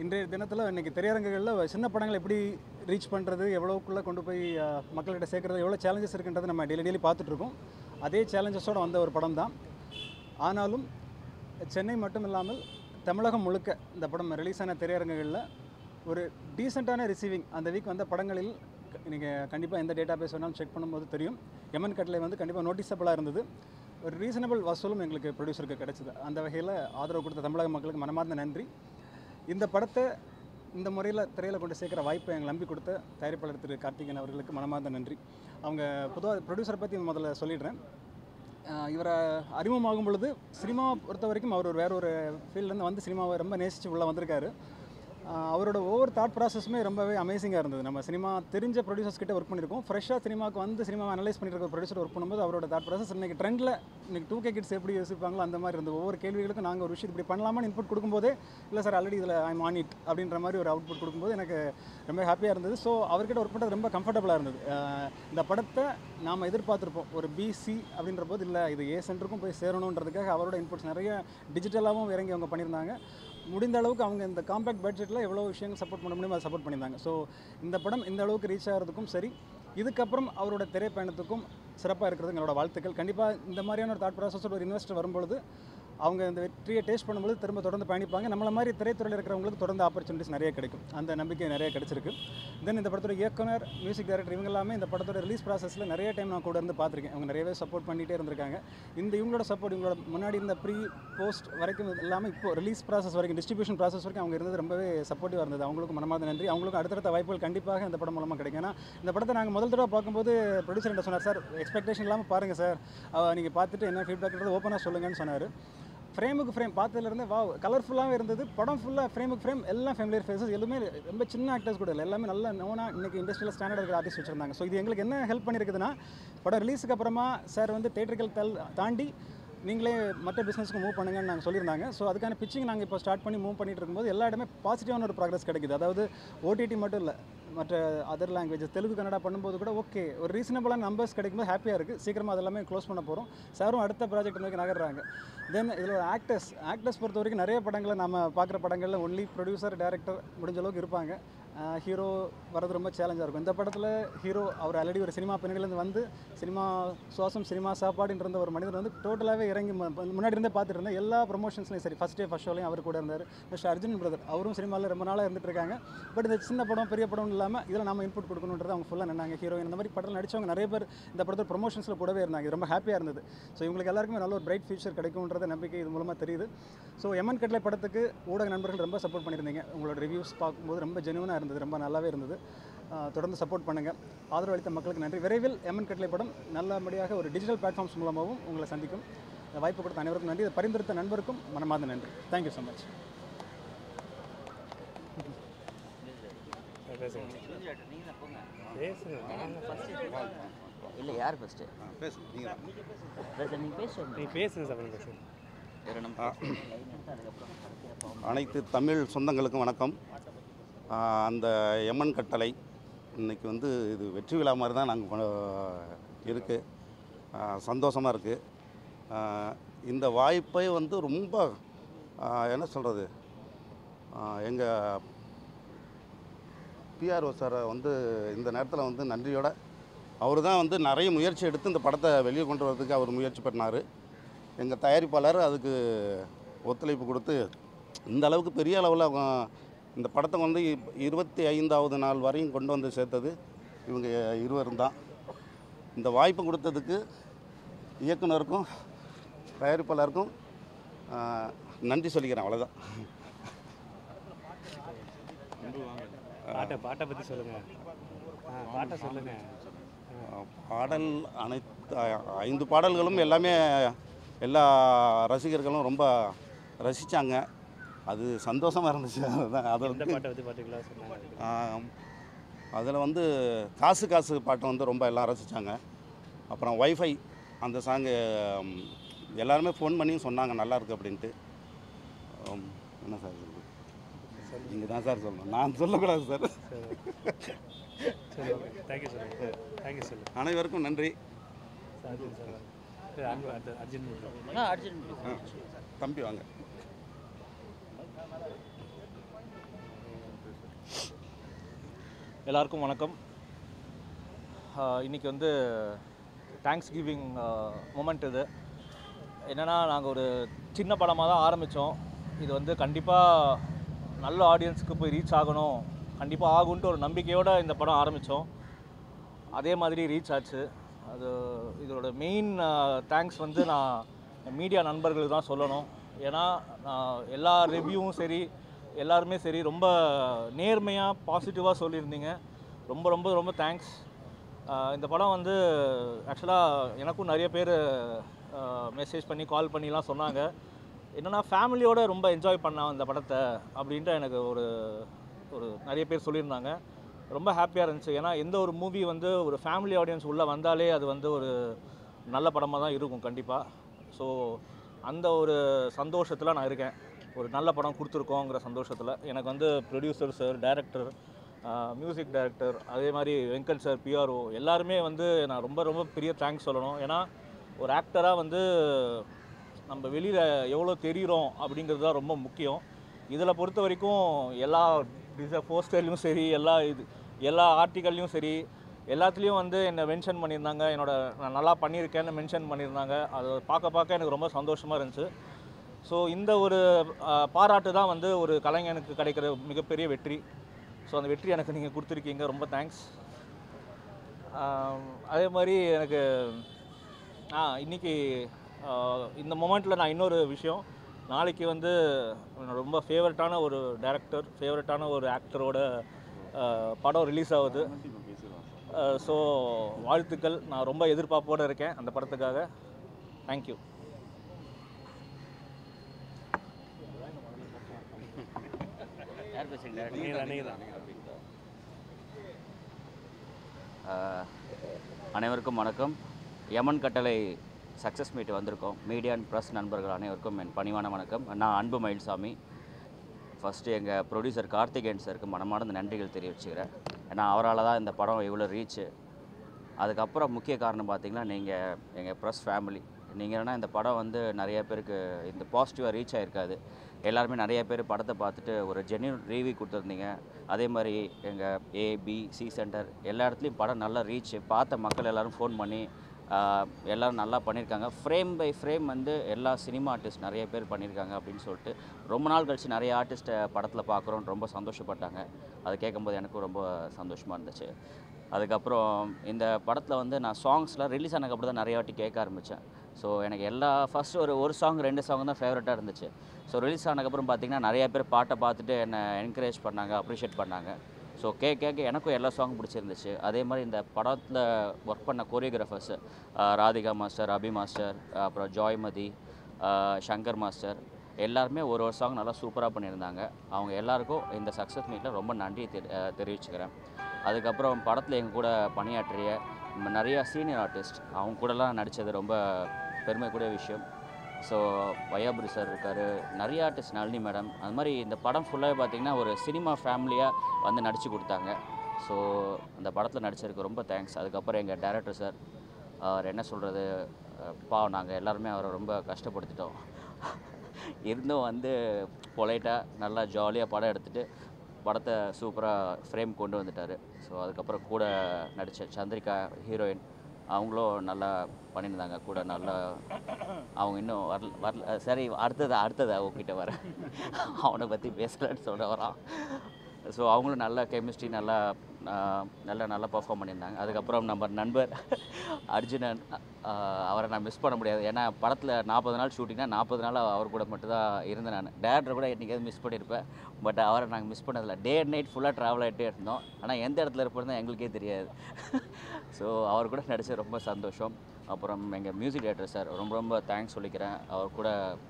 இன்றைய தினத்தில் இன்றைக்கி திரையரங்குகளில் சின்ன படங்கள் எப்படி ரீச் பண்ணுறது, எவ்வளோக்குள்ளே கொண்டு போய் மக்கள்கிட்ட சேர்க்குறது, எவ்வளோ சேலஞ்சஸ் இருக்குன்றது நம்ம டெய்லி பார்த்துட்ருக்கோம். அதே சேலஞ்சஸோடு வந்த ஒரு படம் தான். ஆனாலும் சென்னை மட்டும் இல்லாமல் தமிழகம் முழுக்க இந்த படம் ரிலீஸ் ஆன திரையரங்குகளில் ஒரு டீசெண்டான ரிசீவிங் அந்த வீக் வந்த படங்களில் நீங்கள் கண்டிப்பாக எந்த டேட்டா பேஸ் வேணாலும் செக் பண்ணும்போது தெரியும். எமன் கட்டளை வந்து கண்டிப்பாக நோட்டிசபிளாக இருந்தது. ஒரு ரீசனபிள் வசூலும் எங்களுக்கு ப்ரொடியூசருக்கு கிடச்சிது. அந்த வகையில் ஆதரவு கொடுத்த தமிழக மக்களுக்கு மனமார்ந்த நன்றி. இந்த படத்தை இந்த முறையில் திரையில் கொண்டு சேர்க்குற வாய்ப்பை எங்களை நம்பி கொடுத்த தயாரிப்பாளர் திரு கார்த்திகேயன் அவர்களுக்கு மனமார்ந்த நன்றி. அவங்க பொதுவாக ப்ரொடியூசரை பற்றி முதல்ல சொல்லிடுறேன். இவரை அறிமுகமாகும் பொழுது சினிமாவை பொறுத்த வரைக்கும் அவர் வேற ஒரு ஃபீல்ட்லேருந்து வந்து சினிமாவை ரொம்ப நேசித்து உள்ளே வந்திருக்காரு. அவரோட ஒவ்வொரு தாட் ப்ராசஸுமே ரொம்பவே அமேசிங்காக இருந்தது. நம்ம சினிமா தெரிஞ்ச ப்ரொடியூசர்ஸ் கிட்ட ஒர்க் பண்ணியிருக்கோம். ஃப்ரெஷ்ஷாக சினிமாவுக்கு வந்து சினிமாவை அனலைஸ் பண்ணிட்டு இருக்க ப்ரொடியூசர் ஒர்க் பண்ணும்போது அவரோட தாட் ப்ராசஸ் இன்றைக்கி ட்ரெண்டில் இன்றைக்கி 2K கிட்ஸ் எப்படி யோசிப்பாங்களோ அந்த மாதிரி இருந்தது. ஒவ்வொரு கேள்விகளுக்கும் நாங்கள் ஒரு விஷயம் இப்படி பண்ணலாமான்னு இன்புட் கொடுக்கும்போதே இல்லை சார் ஆல்ரெடி இதில் ஐம் ஆன் இட் அப்படின்ற மாதிரி ஒரு அவுட்புட் கொடுக்கும்போது எனக்கு ரொம்ப ஹாப்பியாக இருந்தது. ஸோ அவர்கிட்ட ஒர்க் பண்ணுறது ரொம்ப கம்ஃபர்டபுளாக இருந்தது. இந்த படத்தை நாம் எதிர்பார்த்துருப்போம் ஒரு BC அப்படின்ற போது இல்லை இது A சென்டருக்கும் போய் சேரணுன்றதுக்காக அவரோட இன்புட்ஸ் நிறைய டிஜிட்டலாகவும் இறங்கி அவங்க பண்ணியிருந்தாங்க. முடிந்த அளவுக்கு அவங்க இந்த காம்பேக்ட் பட்ஜெட்டில் எவ்வளோ விஷயங்கள் சப்போர்ட் பண்ண முடியுமோ அதை சப்போர்ட் பண்ணியிருந்தாங்க. ஸோ இந்த படம் இந்த அளவுக்கு ரீச் ஆகிறதுக்கும் சரி, இதுக்கப்புறம் அவரோட திரைப்பயணத்துக்கும் சிறப்பாக இருக்கிறது எங்களோட வாழ்த்துக்கள். கண்டிப்பாக இந்த மாதிரியான ஒரு தாட் ப்ராசஸோட ஒரு இன்வெஸ்டர் வரும்பொழுது அவங்க இந்த வெற்றியை டேஸ்ட் பண்ணும்போது தொடர்ந்து பயணிப்பாங்க. நம்மள மாதிரி திரைத்துறையில் இருக்கிறவங்களுக்கு தொடர்ந்து ஆப்பர்ச்சுனிட்டிஸ் நிறைய கிடைக்கும். அந்த நம்பிக்கை நிறைய கிடைச்சிருக்கு. தென் இந்த படத்தோட இயக்குனர், மியூசிக் டைரக்டர் இவங்க எல்லாமே இந்த படத்தோட ரிலீஸ் ப்ராசஸில் நிறைய டைம் நான் கூட இருந்து பார்த்துருக்கேன். அவங்க நிறையவே சப்போர்ட் பண்ணிகிட்டே இருந்திருக்காங்க. இவங்களோட சப்போர்ட் இவங்களோட முன்னாடி இந்த ப்ரீ போஸ்ட் வரைக்கும் இல்லாமல் இப்போ ரிலீஸ் ப்ராசஸ் வரைக்கும், டிஸ்ட்ரிபியூஷன் ப்ராசஸ் வரைக்கும் அவங்க இருந்தது ரொம்பவே சப்போர்ட்டிவாக இருந்தது. அவங்களுக்கு மனமார்ந்த நன்றி. அவங்களுக்கு அடுத்தடுத்த வாய்ப்புகள் கண்டிப்பாக இந்த படம் மூலமாக கிடைக்கும். ஏன்னா இந்த படத்தை நாங்கள் முதல் தடவை பார்க்கும்போது ப்ரொடியூசர் என்ன சொன்னார், சார் எக்ஸ்பெக்டேஷன் இல்லாமல் பாருங்கள் சார், நீங்கள் பார்த்துட்டு என்ன ஃபீட்பேக்ன்றது ஓப்பனாக சொல்லுங்கன்னு சொன்னார். ஃப்ரேமுக்கு ஃப்ரேம் பார்த்ததுலேருந்து கலர்ஃபுல்லாகவே இருந்தது. படம் ஃபுல்லாக ஃப்ரேமுக்கு ஃப்ரேம் எல்லாம் ஃபேமிலியர் ஃபேஸஸ், எதுவுமே ரொம்ப சின்ன ஆக்டர்ஸ் கூட இல்லை, எல்லாமே நல்ல நோனாக இன்றைக்கி இண்டஸ்ட்ரியில் ஸ்டாண்டர்ட் இருக்கிற ஆர்டிஸ்ட் வச்சுருந்தாங்க. ஸோ இது எங்களுக்கு என்ன ஹெல்ப் பண்ணியிருக்குதுன்னா, படம் ரிலீஸுக்கு அப்புறமா சார் வந்து தேட்டர்கள் தாண்டி நீங்களே மற்ற பிஸ்னஸ்க்கு மூவ் பண்ணுங்கன்னு நாங்கள் சொல்லியிருந்தாங்க. ஸோ அதுக்கான பிச்சிங் நாங்கள் இப்போ ஸ்டார்ட் பண்ணி மூவ் பண்ணிட்டு இருக்கும்போது எல்லா இடமே பாசிட்டிவான ஒரு ப்ராக்ரஸ் கிடைக்குது. அதாவது OTT மட்டும் இல்லை, மற்ற அதர் லாங்குவேஜஸ் தெலுங்கு கன்னடா பண்ணும்போது கூட ஓகே ஒரு ரீசனபிளான நம்பர்ஸ் கிடைக்கும்போது ஹாப்பியாக இருக்குது. சீக்கிரமாக அதெல்லாமே க்ளோஸ் பண்ண போகிறோம். சாரும் அடுத்த ப்ராஜெக்ட் நோக்கி நகர்றாங்க. தென் இதில் ஆக்டர்ஸ் பொறுத்த வரைக்கும் நிறைய படங்களை நம்ம பார்க்குற படங்களில் ஒன்லி ப்ரொடியூசர் டைரக்டர் முடிஞ்ச அளவுக்கு இருப்பாங்க. ஹீரோ வரது ரொம்ப சேலஞ்சாக இருக்கும். இந்த படத்தில் ஹீரோ அவர் ஆல்ரெடி ஒரு சினிமா பின்னணியிலேருந்து வந்து சினிமா சுவாசம் சினிமா சாப்பாடுன்ற ஒரு மனிதர் வந்து டோட்டலாகவே இறங்கி முன்னாடி இருந்தே பார்த்துட்டு இருந்தேன். எல்லா ப்ரொமோஷன்ஸ்லையும் சரி, ஃபஸ்ட் ஷோலையும் அவர் கூட இருந்தார். மிஸ்டர் அர்ஜுன் பிரதர் அவரும் சினிமாவில் ரொம்ப நாளாக இருந்துட்டு இருக்காங்க. பட் இந்த சின்ன படம் பெரிய படம் இல்லாமல் இதில் நம்ம இன்புட் கொடுக்கணுன்றது அவங்க ஃபுல்லாக நின்னாங்க. ஹீரோயின் இந்த மாதிரி படத்தில் நடித்தவங்க நிறைய பேர் இந்த படத்தில் ப்ரொமோஷன்ஸில் கூடவே இருந்தாங்க. ரொம்ப ஹாப்பியாக இருந்தது. ஸோ இவங்களுக்கு எல்லாருக்குமே நல்ல ஒரு பிரைட் ஃபியூச்சர் கிடைக்கும்ன்றத நம்பிக்கை இது மூலமாக தெரியுது. ஸோ எமன் கட்டளை படத்துக்கு ஊடக நண்பர்கள் ரொம்ப சப்போர்ட் பண்ணியிருந்தீங்க. உங்களோட ரிவ்யூஸ் பார்க்கும்போது ரொம்ப ஜெனுவனாக இருந்தது, ரொம்ப நல்லாவே இருந்தது. தொடர்ந்து சப்போர்ட் பண்ணுங்கள். ஆதரவு அளித்த மக்களுக்கு நன்றி. விரைவில் எமன் கட்டளை படம் நல்லபடியாக ஒரு டிஜிட்டல் பிளாட்ஃபார்ம்ஸ் மூலமாகவும் உங்களை சந்திக்கும். வாய்ப்பு கொடுத்த அனைவருக்கும் நன்றி. இதை பரிந்துரைத்த நண்பருக்கும் மனமார்ந்த நன்றி. Thank you so much. இல்லை யார் ஃபஸ்ட்டு அனைத்து தமிழ் சொந்தங்களுக்கும் வணக்கம். அந்த எமன் கட்டளை இன்றைக்கி வந்து இது வெற்றி விழா மாதிரி தான் நாங்கள் இருக்குது. சந்தோஷமாக இருக்குது. இந்த வாய்ப்பை வந்து ரொம்ப என்ன சொல்கிறது, எங்கள் PRO சாரை வந்து இந்த நேரத்தில் வந்து நன்றியோட, அவர் தான் வந்து நிறைய முயற்சி எடுத்து இந்த படத்தை வெளியே கொண்டு வரதுக்கு அவர் முயற்சி பண்ணார். எங்கள் தயாரிப்பாளர் அதுக்கு ஒத்துழைப்பு கொடுத்து இந்த அளவுக்கு பெரிய அளவில் இந்த படத்தை வந்து 25வது நாள் வரையும் கொண்டு வந்து சேர்த்தது இவங்க இருவரும் தான். இந்த வாய்ப்பு கொடுத்ததுக்கு இயக்குனருக்கும் தயாரிப்பாளருக்கும் நன்றி சொல்லிக்கிறேன். அவ்வளோதான். பாட்டை பற்றி சொல்லுங்கள். பாட்டை சொல்லுங்கள். பாடல் அனைத்து 5 பாடல்களும் எல்லாமே எல்லா ரசிகர்களும் ரொம்ப ரசித்தாங்க. அது சந்தோஷமாக இருந்துச்சு. அதுதான் அதில் வந்து காசு பாட்டை வந்து ரொம்ப எல்லாம் ரசித்தாங்க. அப்புறம் வைஃபை அந்த சாங்கு எல்லாருமே ஃபோன் பண்ணி சொன்னாங்க நல்லாயிருக்கு அப்படின்ட்டு. என்ன சார் சொல்லுங்கள், நீங்கள் தான் சார் சொல்லணும், நான் சொல்லக்கூடாது சார். அனைவருக்கும் நன்றி. தம்பி வாங்க. எல்லாருக்கும் வணக்கம். இன்றைக்கி வந்து தேங்க்ஸ் கிவிங் மூமெண்ட் இது. என்னென்னா, நாங்கள் ஒரு சின்ன படமாக தான் ஆரம்பித்தோம். இது வந்து கண்டிப்பாக நல்ல ஆடியன்ஸுக்கு போய் ரீச் ஆகணும், கண்டிப்பாக ஆகுன்ட்டு ஒரு நம்பிக்கையோடு இந்த படம் ஆரம்பித்தோம். அதே மாதிரி ரீச் ஆச்சு. இதோட மெயின் தேங்க்ஸ் வந்து நான் மீடியா நண்பர்களுக்கு தான் சொல்லணும். ஏன்னா எல்லா ரிவ்யூவும் சரி, எல்லாருமே சரி, ரொம்ப நேர்மையாக பாசிட்டிவாக சொல்லியிருந்தீங்க. ரொம்ப ரொம்ப ரொம்ப தேங்க்ஸ். இந்த படம் வந்து ஆக்சுவலாக எனக்கும் நிறைய பேர் மெசேஜ் பண்ணி கால் பண்ணிலாம் சொன்னாங்க. என்னென்னா, ஃபேமிலியோடு ரொம்ப என்ஜாய் பண்ணான் இந்த படத்தை அப்படின்ட்டு எனக்கு ஒரு நிறைய பேர் சொல்லியிருந்தாங்க. ரொம்ப ஹாப்பியாக இருந்துச்சு. ஏன்னா எந்த ஒரு மூவி வந்து ஒரு ஃபேமிலி ஆடியன்ஸ் உள்ளே வந்தாலே அது வந்து ஒரு நல்ல படமாக தான் இருக்கும் கண்டிப்பாக. ஸோ அந்த ஒரு சந்தோஷத்தில் நான் இருக்கேன். ஒரு நல்ல படம் கொடுத்துருக்கோங்கிற சந்தோஷத்தில். எனக்கு வந்து producer sir, director, music director, அதே மாதிரி வெங்கட் சார், பிஆர்ஓ எல்லாருமே வந்து நான் ரொம்ப ரொம்ப பெரிய தேங்க்ஸ் சொல்லணும். ஏன்னா ஒரு ஆக்டராக வந்து நம்ம வெளியில் எவ்வளோ தெரிகிறோம் அப்படிங்கிறது தான் ரொம்ப முக்கியம். இதில் பொறுத்த வரைக்கும் எல்லா போஸ்டர்லையும் சரி, எல்லா ஆர்டிக்கல்லையும் சரி, எல்லாத்துலேயும் வந்து என்னை மென்ஷன் பண்ணியிருந்தாங்க. நான் நல்லா பண்ணியிருக்கேன்னு மென்ஷன் பண்ணியிருந்தாங்க. அதை பார்க்க எனக்கு ரொம்ப சந்தோஷமாக இருந்துச்சு. ஸோ இந்த ஒரு பாராட்டு தான் வந்து ஒரு கலைஞனுக்கு கிடைக்கிற மிகப்பெரிய வெற்றி. ஸோ அந்த வெற்றி எனக்கு நீங்கள் கொடுத்துருக்கீங்க, ரொம்ப தேங்க்ஸ். அதே மாதிரி எனக்கு இன்றைக்கி இந்த மொமெண்ட்டில் நான் இன்னொரு விஷயம், நாளைக்கு வந்து ரொம்ப ஃபேவரட்டான ஒரு டைரக்டர், ஃபேவரட்டான ஒரு ஆக்டரோட படம் ரிலீஸ் ஆகுது. ஸோ வாழ்த்துக்கள். நான் ரொம்ப எதிர்பார்ப்போடு இருக்கேன் அந்த படத்துக்காக. தேங்க்யூ. அனைவருக்கும் வணக்கம். யமன் கட்டளை சக்ஸஸ் மீட் வந்திருக்கோம். மீடியா அண்ட் ப்ரெஸ் நண்பர்கள் அனைவருக்கும் என் பணிவான வணக்கம். நான் அன்பு மயில்சாமி. ஃபஸ்ட்டு எங்கள் ப்ரொடியூசர் கார்த்திகேயன் சாருக்கு மனமார்ந்த நன்றிகள் தெரிவிச்சுக்கிறேன். ஏன்னா அவரால் தான் இந்த படம் இவ்வளோ ரீச்சு. அதுக்கப்புறம் முக்கிய காரணம் பார்த்திங்கன்னா, நீங்கள் எங்கள் ப்ரெஸ் ஃபேமிலி. நீங்கள் என்னென்னா, இந்த படம் வந்து நிறைய பேருக்கு இந்த பாசிட்டிவாக ரீச் ஆகிருக்காது. எல்லாருமே நிறைய பேர் படத்தை பார்த்துட்டு ஒரு ஜென்யூன் ரிவ்யூ கொடுத்துருந்தீங்க. அதே மாதிரி எங்கள் ஏபிசி சென்டர் எல்லா இடத்துலையும் படம் நல்லா ரீச். பார்த்த மக்கள் எல்லோரும் ஃபோன் பண்ணி எல்லோரும் நல்லா பண்ணியிருக்காங்க. ஃப்ரேம் பை ஃப்ரேம் வந்து எல்லா சினிமா ஆர்டிஸ்ட் நிறைய பேர் பண்ணியிருக்காங்க அப்படின்னு சொல்லிட்டு ரொம்ப நாள் கழித்து நிறைய ஆர்டிஸ்ட்டை படத்தில் பார்க்குறோன்னு ரொம்ப சந்தோஷப்பட்டாங்க. அதை கேட்கும்போது எனக்கும் ரொம்ப சந்தோஷமாக இருந்துச்சு. அதுக்கப்புறம் இந்த படத்தில் வந்து நான் சாங்ஸ்லாம் ரிலீஸ் ஆனதுக்கப்புறம் தான் நிறைய வாட்டி கேட்க ஆரம்பித்தேன். ஸோ எனக்கு ஃபஸ்ட்டு ஒரு சாங் 2 சாங் தான் ஃபேவரட்டாக இருந்துச்சு. ஸோ ரிலீஸ் ஆனதுக்கப்புறம் பார்த்திங்கன்னா நிறைய பேர் பாட்டை பார்த்துட்டு என்னை என்கரேஜ் பண்ணாங்க, அப்ரிஷியேட் பண்ணாங்க. ஸோ கேட்க எனக்கும் எல்லா சாங்கும் பிடிச்சிருந்துச்சு. அதே மாதிரி இந்த படத்தில் ஒர்க் பண்ண கோரியோகிராஃபர்ஸ் ராதிகா மாஸ்டர், அபி மாஸ்டர், அப்புறம் ஜாய்மதி, சங்கர் மாஸ்டர் எல்லாருமே ஒரு சாங் நல்லா சூப்பராக பண்ணியிருந்தாங்க. அவங்க எல்லாருக்கும் இந்த சக்ஸஸ் மீட்டில் ரொம்ப நன்றி தெரிவிச்சுக்கிறேன். அதுக்கப்புறம் படத்தில் எங்கள் கூட பணியாற்றிய நிறையா சீனியர் ஆர்டிஸ்ட், அவங்க கூடலாம் நடித்தது ரொம்ப பெருமைக்கூடிய விஷயம். ஸோ வையாபுரி சார் இருக்கார், நிறைய ஆர்டிஸ்ட், நளினி மேடம், அது மாதிரி இந்த படம் ஃபுல்லாகவே பார்த்திங்கன்னா ஒரு சினிமா ஃபேமிலியாக வந்து நடித்து கொடுத்தாங்க. ஸோ அந்த படத்தில் நடித்ததுக்கு ரொம்ப தேங்க்ஸ். அதுக்கப்புறம் எங்கள் டைரக்டர் சார், அவர் என்ன சொல்கிறது, நாங்கள் எல்லாருமே அவரை ரொம்ப கஷ்டப்படுத்திட்டோம். இருந்தும் வந்து பொலைட்டாக நல்லா ஜாலியாக படம் எடுத்துகிட்டு படத்தை சூப்பராக ஃப்ரேம் கொண்டு வந்துட்டார். ஸோ அதுக்கப்புறம் கூட நடித்த சந்திரிகா ஹீரோயின், அவங்களும் நல்லா பண்ணியிருந்தாங்க. கூட நல்லா அவங்க இன்னும் வரல. சரி, அடுத்தது அவங்ககிட்ட வரேன், அவனை பற்றி பேசலான்னு சொல்ல வரான். ஸோ அவங்களும் நல்ல கெமிஸ்ட்ரி, நல்லா பர்ஃபார்ம் பண்ணியிருந்தாங்க. அதுக்கப்புறம் நம்ம நண்பர் அர்ஜுனன், அவரை நான் மிஸ் பண்ண முடியாது. ஏன்னா படத்தில் 40 நாள் ஷூட்டிங்னா 40 நாள் அவர் கூட மட்டும்தான் இருந்தேன். நான் டேரக்டர் கூட என்றைக்காவது மிஸ் பண்ணியிருப்பேன். பட் அவரை நாங்கள் மிஸ் பண்ணதில்லை. டே அண்ட் நைட் ஃபுல்லாக ட்ராவல் ஆகிட்டே இருந்தோம். ஆனால் எந்த இடத்துல இருப்போம் எங்களுக்கே தெரியாது. ஸோ அவர் கூட நடித்தது ரொம்ப சந்தோஷம். அப்புறம் எங்கள் மியூசிக் டைரக்டர் சார் ரொம்ப தேங்க்ஸ் சொல்லிக்கிறேன். அவர் கூட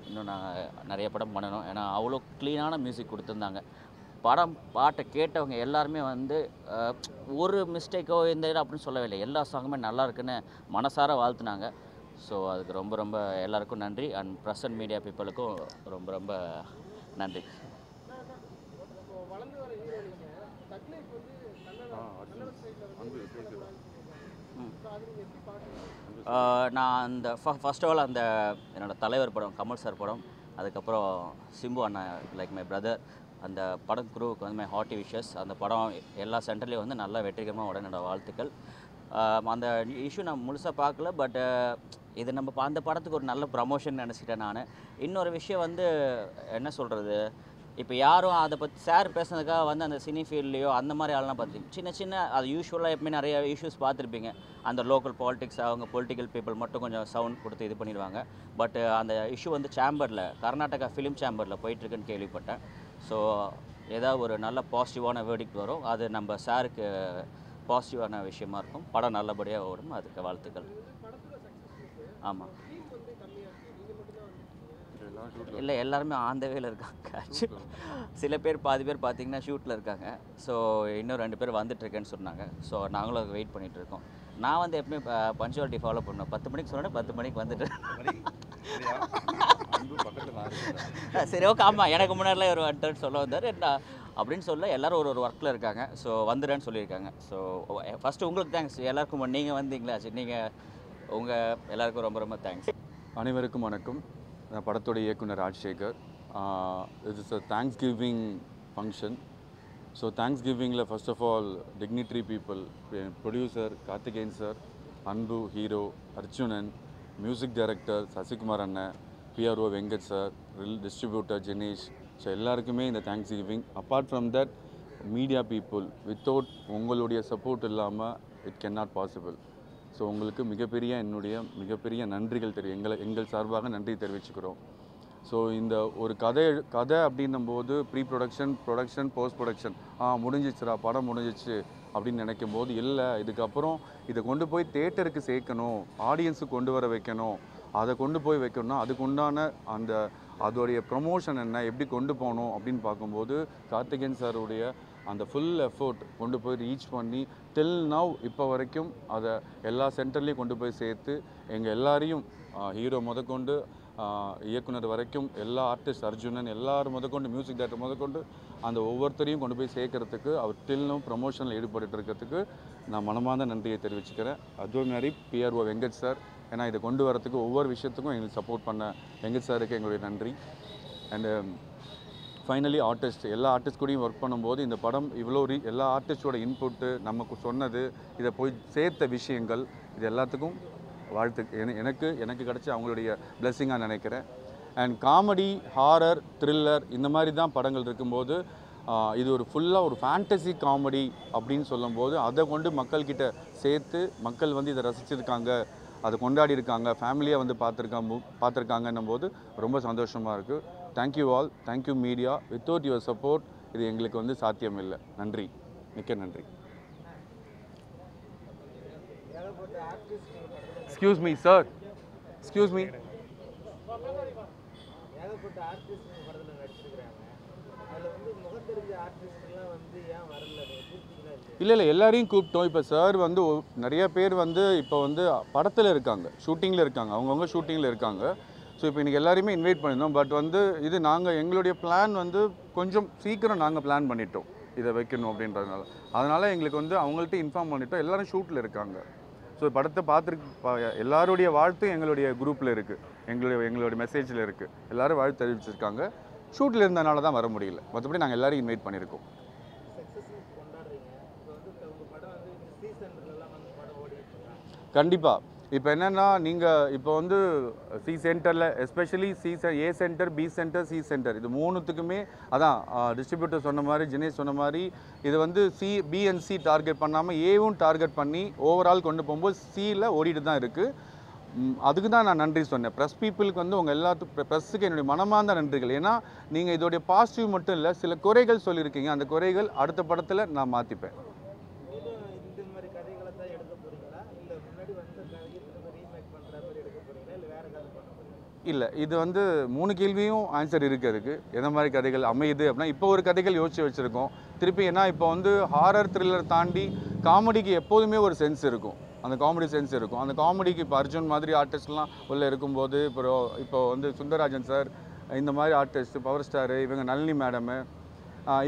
இன்னும் நாங்கள் நிறைய படம் பண்ணணும். ஏன்னா அவ்வளோ க்ளீனான மியூசிக் கொடுத்துருந்தாங்க. பாட்டை கேட்டவங்க எல்லாருமே வந்து ஒரு மிஸ்டேக்கோ இந்த அப்படின்னு சொல்லவே இல்லை. எல்லா சாங்குமே நல்லா இருக்குன்னு மனசார வாழ்த்துனாங்க. ஸோ அதுக்கு ரொம்ப எல்லாருக்கும் நன்றி. அண்ட் ப்ரெஸ் அண்ட் மீடியா பீப்புளுக்கும் ரொம்ப நன்றி. நான் அந்த ஃபர்ஸ்ட் ஆஃப் ஆல் அந்த என்னோடய தலைவர் படம், கமல் சார் படம், அதுக்கப்புறம் சிம்பு அண்ணா லைக் மை பிரதர், அந்த படம் குரூவுக்கு வந்து மை ஹார்ட்டி விஷஸ். அந்த படம் எல்லா சென்டர்லேயும் வந்து நல்லா வெற்றிகரமாக ஓட என்னோட வாழ்த்துக்கள். அந்த இஷ்யூ நான் முழுசாக பார்க்கல, பட் இது நம்ம அந்த படத்துக்கு ஒரு நல்ல ப்ரமோஷன் நினச்சிட்டேன் நான். இன்னொரு விஷயம் வந்து என்ன சொல்கிறது, இப்போ யாரும் அதை பற்றி சார் பேசுனதுக்காக வந்து அந்த சினி ஃபீல்ட்லேயோ அந்த மாதிரி ஆள்லாம் பார்த்துருப்பீங்க. சின்ன சின்ன அது யூஸ்வலாக எப்பவுமே நிறைய இஷ்யூஸ் பார்த்துருப்பீங்க. அந்த லோக்கல் பாலிடிக்ஸ் அவங்க பொலிட்டிக்கல் பீப்புள் மட்டும் கொஞ்சம் சவுண்ட் கொடுத்து இது பண்ணிடுவாங்க. பட் அந்த இஷ்யூ வந்து சேம்பரில், கர்நாடகா ஃபிலிம் சேம்பரில் போயிட்டுருக்குன்னு கேள்விப்பட்டேன். ஸோ ஏதாவது ஒரு நல்ல பாசிட்டிவான வேர்டிக்ட் வரும், அது நம்ம சாருக்கு பாசிட்டிவான விஷயமா இருக்கும். படம் நல்லபடியாக ஓடும், அதுக்கு வாழ்த்துக்கள். ஆமாம், இல்லை எல்லாருமே ஆன் த வேல இருக்காங்க. சில பேர் பாதி பேர் பார்த்தீங்கன்னா ஷூட்டில் இருக்காங்க. ஸோ இன்னும் 2 பேர் வந்துட்டுருக்கேன்னு சொன்னாங்க. ஸோ நாங்களும் அதை வெயிட் பண்ணிகிட்ருக்கோம். நான் வந்து எப்பவுமே பஞ்சுவாலிட்டி ஃபாலோ பண்ணுவேன். 10 மணிக்கு சொன்னேன், 10 மணிக்கு வந்துட்டு. சரி, ஓகே. ஆமாம், எனக்கு முன்னாடிலாம் ஒரு வந்துட்டு சொல்ல வந்தார் அப்படின்னு சொல்ல எல்லாரும் ஒரு ஒர்க்கில் இருக்காங்க. ஸோ வந்துடுறேன்னு சொல்லியிருக்காங்க. ஸோ ஃபஸ்ட்டு உங்களுக்கு தேங்க்ஸ் எல்லாருக்கும். நீங்கள் வந்தீங்களா? சரி, நீங்கள் எல்லாருக்கும் ரொம்ப ரொம்ப தேங்க்ஸ். அனைவருக்கும் வணக்கம். நான் படத்தோட இயக்குனர் ராஜசேகர். இது is a thanksgiving function. So thanks கிவிங்கில் first of all dignitary people, producer Karthikeyan sir, அன்பு hero, Arjunan, music director Sasikumar அண்ணன், PRO Venkat sir, distributor Jenish. So எல்லாருக்குமே இந்த thanksgiving. Apart from that media people, without உங்களுடைய சப்போர்ட் இல்லாமல் it can not possible. So உங்களுக்கு மிகப்பெரிய நன்றிகள் எங்கள் சார்பாக நன்றி தெரிவிச்சுக்கிறோம். ஸோ இந்த ஒரு கதை அப்படின்னும்போது ப்ரீ ப்ரொடக்ஷன், போஸ்ட் ப்ரொடக்ஷன் முடிஞ்சிச்சுரா, படம் முடிஞ்சிச்சு அப்படின்னு நினைக்கும் போது, இல்லை இதுக்கப்புறம் இதை கொண்டு போய் தேட்டருக்கு சேர்க்கணும், ஆடியன்ஸுக்கு கொண்டு வர வைக்கணும், அதை கொண்டு போய் வைக்கணும்னா அதுக்கு உண்டான அதோடைய ப்ரொமோஷன் என்ன, எப்படி கொண்டு போகணும் அப்படின்னு பார்க்கும்போது கார்த்திகேயன் சாருடைய அந்த ஃபுல் எஃபோர்ட் கொண்டு போய் ரீச் பண்ணி டில் நவ் இப்போ வரைக்கும் அதை எல்லா சென்டர்லேயும் கொண்டு போய் சேர்த்து எங்கள் எல்லாரையும் ஹீரோ முதற்கொண்டு இயக்குனர் வரைக்கும் எல்லா ஆர்டிஸ்ட், அர்ஜுனன் எல்லாரும் முதற்கொண்டு, மியூசிக் டைரக்டர் முதற்கொண்டு அந்த ஒவ்வொருத்தரையும் கொண்டு போய் சேர்க்கறதுக்கு, அவர் டில் நவ் ப்ரமோஷனில் ஈடுபட்டு இருக்கிறதுக்கு நான் மனமார்ந்த நன்றியை தெரிவிச்சுக்கிறேன். அதே மாதிரி பிஆர்ஓ வெங்கட் சார், ஏன்னா இதை கொண்டு வரத்துக்கு ஒவ்வொரு விஷயத்துக்கும் எங்களுக்கு சப்போர்ட் பண்ண வெங்கட் சாருக்கு எங்களுடைய நன்றி. அண்டு ஃபைனலி ஆர்டிஸ்ட், எல்லா ஆர்டிஸ்ட் கூடயும் ஒர்க் பண்ணும்போது இந்த படம் இவ்வளோ எல்லா ஆர்டிஸ்டோட இன்புட்டு, நமக்கு சொன்னது, இதை போய் சேர்த்த விஷயங்கள், இது எல்லாத்துக்கும் எனக்கு கிடச்சி அவங்களுடைய பிளெஸ்ஸிங்காக நினைக்கிறேன். அண்ட் காமெடி, ஹாரர், த்ரில்லர் இந்த மாதிரி தான் படங்கள் இருக்கும்போது இது ஒரு ஃபுல்லாக ஒரு ஃபேண்டசி காமெடி அப்படின்னு சொல்லும்போது அதை கொண்டு மக்கள்கிட்ட சேர்த்து மக்கள் வந்து இதை ரசிச்சிருக்காங்க, அதை கொண்டாடி இருக்காங்க, ஃபேமிலியாக வந்து பார்த்துருக்காங்கன்னும் போது ரொம்ப சந்தோஷமாக இருக்குது. Thank you all, thank you media. Without your support இது எங்களுக்கு வந்து சாத்தியம் இல்லை. நன்றி, மிக்க நன்றி. Excuse me sir, excuse me. ஏகப்பட்ட ஆர்டிஸ்ட் படத்தில் நடிச்சிருக்கிறாங்க. அதில் வந்து முகத்தெரிஞ்ச ஆர்டிஸ்ட்லாம் வந்து ஏன் வரல? இல்லை எல்லாரையும் கூப்பிட்டோம். இப்போ சார் வந்து நிறைய பேர் வந்து இப்போ வந்து படத்தில் இருக்காங்க, ஷூட்டிங்கில் இருக்காங்க, அவங்கவுங்க ஷூட்டிங்கில் இருக்காங்க. ஸோ இப்போ இன்றைக்கி எல்லாரையுமே இன்வைட் பண்ணியிருந்தோம். பட் வந்து இது எங்களுடைய பிளான் வந்து கொஞ்சம் சீக்கிரம் நாங்கள் பிளான் பண்ணிட்டோம் இதை வைக்கணும் அப்படின்றதுனால. அதனால் எங்களுக்கு வந்து அவங்கள்ட்ட இன்ஃபார்ம் பண்ணிட்டோம், எல்லோரும் ஷூட்டில் இருக்காங்க. ஸோ படத்தை எல்லாருடைய வாழ்த்தும் எங்களுடைய குரூப்பில் இருக்குது, எங்களுடைய மெசேஜில் இருக்குது. எல்லோரும் வாழ்த்து தெரிவிச்சிருக்காங்க. ஷூட்டில் இருந்தனால தான் வர முடியல, மற்றபடி நாங்கள் எல்லோரும் இன்வைட் பண்ணியிருக்கோம். கண்டிப்பாக. இப்போ என்னென்னா நீங்கள் இப்போ வந்து சி சென்டரில் especially A centre, B centre, C centre இது மூணுத்துக்குமே அதான் டிஸ்ட்ரிபியூட்டர் சொன்ன மாதிரி, ஜினேஷ் சொன்ன மாதிரி இது வந்து பி அண்ட் சி டார்கெட் பண்ணாமல் ஏவும் டார்கெட் பண்ணி ஓவரால் கொண்டு போகும்போது சியில் ஓடிட்டு தான் இருக்குது. அதுக்கு தான் நான் நன்றி சொன்னேன். ப்ரெஸ் பீப்புளுக்கு வந்து உங்கள் ப்ரெஸ்ஸுக்கு என்னுடைய மனமார்ந்த நன்றிகள். ஏன்னா நீங்கள் இதோடைய பாசிட்டிவ் மட்டும் இல்லை, சில குறைகள் சொல்லியிருக்கீங்க, அந்த குறைகள் அடுத்த படத்தில் நான் மாற்றிப்பேன். இல்லை, இது வந்து 3 கேள்வியும் ஆன்சர் இருக்குது. அதுக்கு எந்த மாதிரி கதைகள் அமையுது அப்படின்னா, இப்போ ஒரு கதைகள் யோசித்து வச்சுருக்கோம் திருப்பி. ஏன்னா இப்போ வந்து ஹாரர் த்ரில்லர் தாண்டி காமெடிக்கு எப்போதுமே ஒரு சென்ஸ் இருக்கும், அந்த காமெடி சென்ஸ் இருக்கும். அந்த காமெடிக்கு இப்போ அர்ஜுன் மாதிரி ஆர்டிஸ்ட்லாம் உள்ளே இருக்கும்போது, இப்போ வந்து சுந்தரராஜன் சார் இந்த மாதிரி ஆர்டிஸ்ட், பவர் ஸ்டாரு, இவங்க நளினி மேடமு,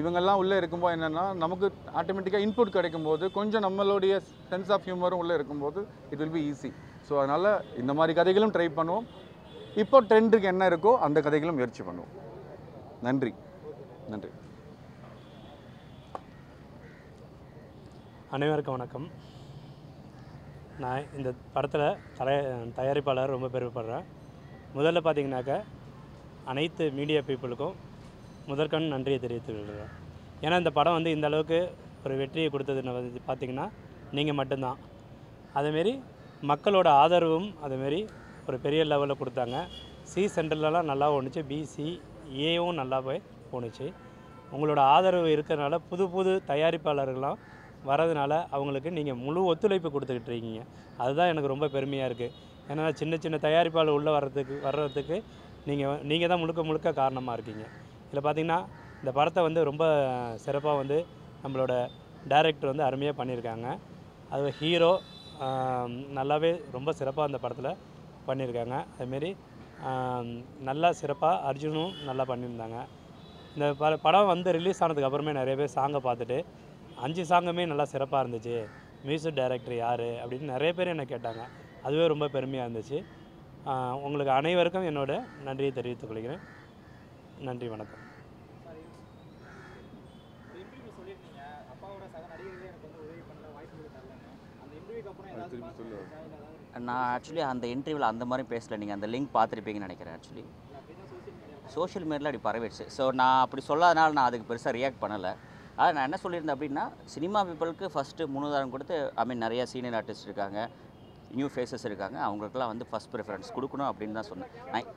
இவங்கெல்லாம் உள்ளே இருக்கும்போது என்னென்னா நமக்கு ஆட்டோமேட்டிக்காக இன்புட் கிடைக்கும்போது கொஞ்சம் நம்மளுடைய சென்ஸ் ஆஃப் ஹியூமரும் உள்ளே இருக்கும்போது it will be easy. So அதனால் இந்த மாதிரி கதைகளும் ட்ரை பண்ணுவோம். இப்போ ட்ரெண்டுக்கு என்ன இருக்கோ அந்த கதைகளும் முயற்சி பண்ணுவோம். நன்றி. அனைவருக்கும் வணக்கம். நான் இந்த படத்தில் தயாரிப்பாளர் ரொம்ப பெருமைப்படுறேன். முதல்ல பார்த்தீங்கன்னாக்கா அனைத்து மீடியா பீப்புளுக்கும் முதற்கண் நன்றியை தெரிவித்துக்கிறேன். ஏன்னா இந்த படம் வந்து இந்த அளவுக்கு ஒரு வெற்றியை கொடுத்ததுன்னு வந்து பார்த்திங்கன்னா நீங்கள் மட்டும்தான். அதேமாரி மக்களோட ஆதரவும் அதேமாரி ஒரு பெரிய லெவலில் கொடுத்தாங்க. சி சென்டர்லலாம் நல்லா ஓணுச்சு, பிசி ஏவும் நல்லா போய் போணுச்சு. உங்களோட ஆதரவு இருக்கிறதுனால புது புது தயாரிப்பாளர்கள்லாம் வரதுனால அவங்களுக்கு நீங்கள் முழு ஒத்துழைப்பு கொடுத்துக்கிட்டு இருக்கீங்க. அதுதான் எனக்கு ரொம்ப பெருமையாக இருக்குது. ஏன்னா சின்ன சின்ன தயாரிப்பாளர் உள்ளே வர்றதுக்கு நீங்கள் தான் முழுக்க காரணமாக இருக்கீங்க. இதில் பார்த்திங்கன்னா இந்த படத்தை வந்து ரொம்ப சிறப்பாக வந்து நம்மளோட டைரக்டர் வந்து அருமையாக பண்ணியிருக்காங்க. அது ஹீரோ நல்லாவே ரொம்ப சிறப்பாக அந்த படத்தில் பண்ணியிருக்காங்க. அதுமாரி நல்லா சிறப்பாக அர்ஜுனும் நல்லா பண்ணியிருந்தாங்க. இந்த படம் வந்து ரிலீஸ் ஆனதுக்கு அப்புறமே நிறைய பேர் சாங்கை பார்த்துட்டு 5 சாங்குமே நல்லா சிறப்பாக இருந்துச்சு, மியூசிக் டைரக்டர் யார் அப்படின்னு நிறைய பேர் என்னை கேட்டாங்க. அதுவே ரொம்ப பெருமையாக இருந்துச்சு. உங்களுக்கு அனைவருக்கும் என்னோட நன்றியை தெரிவித்துக் கொள்கிறேன். நன்றி, வணக்கம். நான் ஆக்சுவலி அந்த இன்டர்வியூவில் அந்த மாதிரி பேசல. நீங்கள் அந்த லிங்க் பார்த்துருப்பீங்கன்னு நினைக்கிறேன். ஆக்சுவலி சோஷியல் மீடியாவில் அப்படி பரவிடுச்சு. ஸோ நான் அப்படி சொல்லாதனால நான் அதுக்கு பெருசாக ரியாக்ட் பண்ணலை. ஆனால் நான் என்ன சொல்லியிருந்தேன் அப்படின்னா, சினிமா பீப்புளுக்கு ஃபஸ்ட்டு முன்னுதாரணம் கொடுத்து நிறையா சீனியர் ஆர்டிஸ்ட் இருக்காங்க, நியூ ஃபேஸஸ் இருக்காங்க, அவங்களுக்குலாம் வந்து ஃபஸ்ட் ப்ரிஃபரன்ஸ் கொடுக்கணும் அப்படின்னு தான் சொன்னேன்.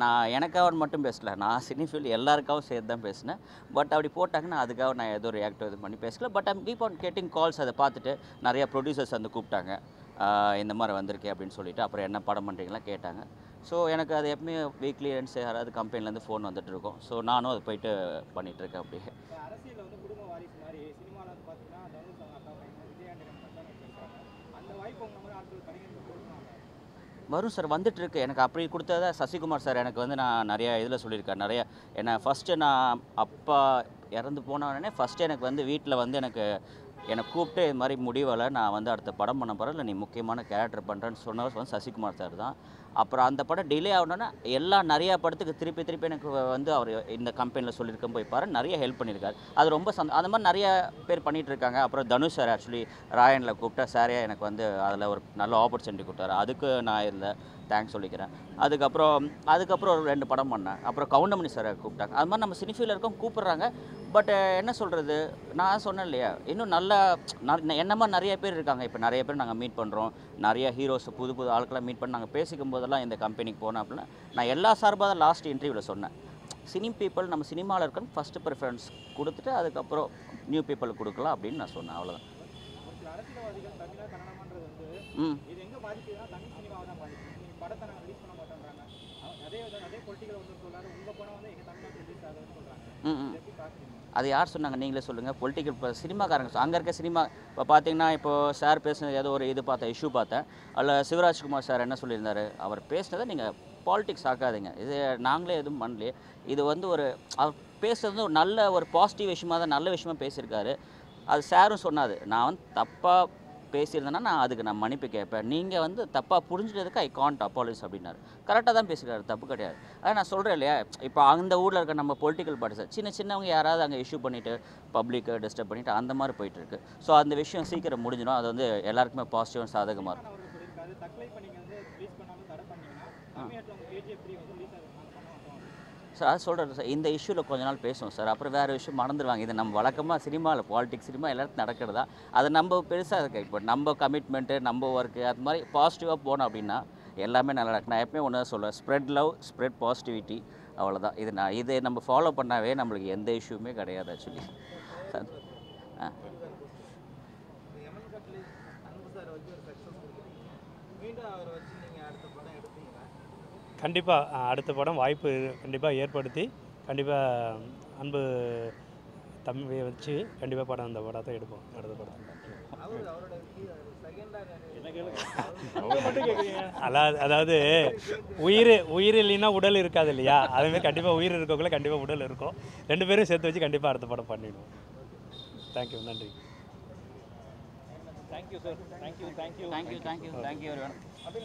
நான் எனக்காக மட்டும் பேசலை, நான் சினி ஃபீல்டு எல்லாருக்காகவும் சேர்த்து தான் பேசினேன். பட் அப்படி போட்டாங்கன்னா அதுக்காக நான் ஏதோ ரியாக்ட் இது பண்ணி பேசல. But I'm keep on getting calls. அதை பார்த்துட்டு நிறையா ப்ரொடியூசர்ஸ் வந்து கூப்பிட்டாங்க, இந்த மாதிரி வந்திருக்கே அப்படின்னு சொல்லிட்டு. அப்புறம் என்ன படம் பண்ணுறீங்களா கேட்டாங்க. ஸோ எனக்கு அது எப்பவுமே வீக்லி ஒன்ஸ் யாராவது கம்பெனிலேருந்து ஃபோன் வந்துட்டு இருக்கும். ஸோ நானும் அதை போயிட்டு பண்ணிகிட்ருக்கேன். அப்படியே அரசியல் வந்து குடும்ப வாரிசு மாதிரி சினிமாவில் வந்து பார்த்தீங்கன்னா தனுஷ் அவங்க அக்கா பையன் விஜயாண்டகன் மட்டும் வச்சிருக்காங்க. அந்த வாய்ப்பு உங்க மாதிரி ஆட்கள் படிக்கிறது கொடுப்பாங்க. வரும் சார், வந்துட்டுருக்கு. எனக்கு அப்படி கொடுத்தத சசிகுமார் சார் எனக்கு வந்து நான் நிறையா இதில் சொல்லியிருக்கேன். நிறையா என்ன ஃபஸ்ட்டு நான் அப்பா இறந்து போனவனே ஃபஸ்ட்டு எனக்கு வந்து வீட்டில் வந்து என்னை கூப்பிட்டு இது மாதிரி முடிவலை நான் வந்து அடுத்த படம் பண்ண போகிறேன், இல்லை நீ முக்கியமான கேரக்டர் பண்ணுறேன்னு சொன்னவர் வந்து சசிகுமார் சார் தான். அப்புறம் அந்த படம் டிலே ஆகணுன்னா நிறையா படத்துக்கு திருப்பி எனக்கு வந்து அவர் இந்த கம்பெனியில் சொல்லியிருக்கேன் போய் பாரு, நிறைய ஹெல்ப் பண்ணியிருக்காரு. அது ரொம்ப அந்த மாதிரி நிறைய பேர் பண்ணிகிட்டு இருக்காங்க. அப்புறம் தனுஷ் சார் ஆக்சுவலி ராயனில் கூப்பிட்டா சாரே எனக்கு வந்து அதில் ஒரு நல்ல ஆப்பர்ச்சுனிட்டி கொடுத்தாரு. அதுக்கு நான் இதில் தேங்க்ஸ் சொல்லிக்கிறேன். அதுக்கப்புறம் ஒரு 2 படம் பண்ணேன். அப்புறம் கவுண்டமணி சாரை கூப்பிட்டாங்க. அது மாதிரி நம்ம சினிஃபீல்டில் இருக்கோம் கூப்பிட்றாங்க. பட் என்ன சொல்கிறது, நான் சொன்னேன் இல்லையா, இன்னும் நல்லா என்ன மாதிரி நிறைய பேர் இருக்காங்க. இப்போ நிறைய பேர் நாங்கள் மீட் பண்ணுறோம், நிறைய ஹீரோஸ் புது ஆட்களாக மீட் பண்ணி நாங்கள் பேசிக்கும் போதெல்லாம் இந்த கம்பெனிக்கு போனோம் அப்படின்னா நான் எல்லா சார்பாக தான் லாஸ்ட் இன்டர்வியூவில் சொன்னேன். சினி பீப்புள் நம்ம சினிமாவில் இருக்கணும் ஃபஸ்ட்டு ப்ரிஃபரன்ஸ் கொடுத்துட்டு அதுக்கப்புறம் நியூ பீப்புளுக்கு கொடுக்கலாம் அப்படின்னு நான் சொன்னேன். அவ்வளோதான். அரசியல்வாதிகள் தமிழா கன்னடம்ன்றது வந்து இது எங்கே பாதிக்குதுன்னா தமிழ் சினிமாவை தான் பாதிக்குது. நீங்கள் படத்தை நாங்கள் ரிலீஸ் பண்ண மாட்டேன்றாங்க. அதே பொலிட்டிக்கல் வந்து சொல்கிறாரு, உங்கள் படம் வந்து எங்கள் தமிழ்நாட்டில் ரிலீஸ் ஆகுதுன்னு சொல்கிறாங்க. எப்படி பார்க்குறீங்க? அது யார் சொன்னாங்க, நீங்களே சொல்லுங்கள். பொலிட்டிக்கல் இப்போ சினிமாக்காரங்க அங்கே இருக்க சினிமா இப்போ பார்த்தீங்கன்னா, இப்போது சார் பேசுனது ஏதோ ஒரு இது பார்த்தேன், இஷ்யூ பார்த்தேன். அதில் சிவராஜ்குமார் சார் என்ன சொல்லியிருந்தார், அவர் பேசுனதை நீங்கள் பாலிடிக்ஸ் ஆக்காதீங்க, இது நாங்களே எதுவும் பண்ணலையே, இது வந்து அவர் பேசுகிறது வந்து ஒரு நல்ல ஒரு பாசிட்டிவ் விஷயமாக தான், நல்ல விஷயமா பேசியிருக்காரு. அது சாரும் சொன்னார், நான் வந்து தப்பாக பேசியிருந்தேன்னா நான் அதுக்கு நான் மன்னிப்பு கேட்பேன், நீங்கள் வந்து தப்பாக புரிஞ்சுட்டதுக்கு ஐ காண்ட் அப்பாலஜிஸ் அப்படின்னாரு. கரெக்டாக தான் பேசியிருக்காரு, தப்பு கிடையாது. அதான் நான் சொல்கிறேன் இல்லையா, இப்போ அந்த ஊரில் இருக்க நம்ம பொலிட்டிக்கல் பார்ட்டிஸ் சின்னவங்க யாராவது அங்கே இஷ்யூ பண்ணிவிட்டு பப்ளிக்கை டிஸ்டர்ப் பண்ணிவிட்டு அந்த மாதிரி போயிட்டுருக்கு. ஸோ அந்த விஷயம் சீக்கிரம் முடிஞ்சிடும். அது வந்து எல்லாருக்குமே பாசிட்டிவாக சாதகமாக இருக்கும். சார் அது சொல்கிறேன் சார், இந்த இஷ்யூவில் கொஞ்ச நாள் பேசுவோம் சார், அப்புறம் வேறு விஷயம் மறந்துடுவாங்க. இது நம்ம வழக்கமாக சினிமாவில் பாலிடிக்ஸ் சினிமா எல்லாத்தையும் நடக்கிறதா, அது நம்ம பெருசாக இருக்குது. இப்போ நம்ம கமிட்மெண்ட்டு, நம்ம ஒர்க்கு, அது மாதிரி பாசிட்டிவாக போனோம் அப்படின்னா எல்லாமே நல்லா நடக்கும். நான் எப்பவுமே ஒன்று தான் சொல்லுவேன், ஸ்ப்ரெட் லவ், ஸ்ப்ரெட் பாசிட்டிவிட்டி, அவ்வளோதான். இதை நம்ம ஃபாலோ பண்ணாவே நம்மளுக்கு எந்த இஷ்யூமே கிடையாது ஆக்சுவலி. சார் கண்டிப்பாக அடுத்த படம் வாய்ப்பு கண்டிப்பாக ஏற்படுத்தி கண்டிப்பாக அன்பு தம்பியை வச்சு கண்டிப்பாக அந்த படத்தை எடுப்போம். அடுத்த படம் அதாவது உயிர் இல்லைன்னா உடல் இருக்காது இல்லையா, அதுமாதிரி கண்டிப்பாக உயிர் இருக்கக்குள்ள கண்டிப்பாக உடல் இருக்கும். 2 பேரும் சேர்த்து வச்சு கண்டிப்பாக அடுத்த படம் பண்ணிடுவோம். தேங்க்யூ, நன்றி. Thank you sir, thank you. தேங்க்யூ.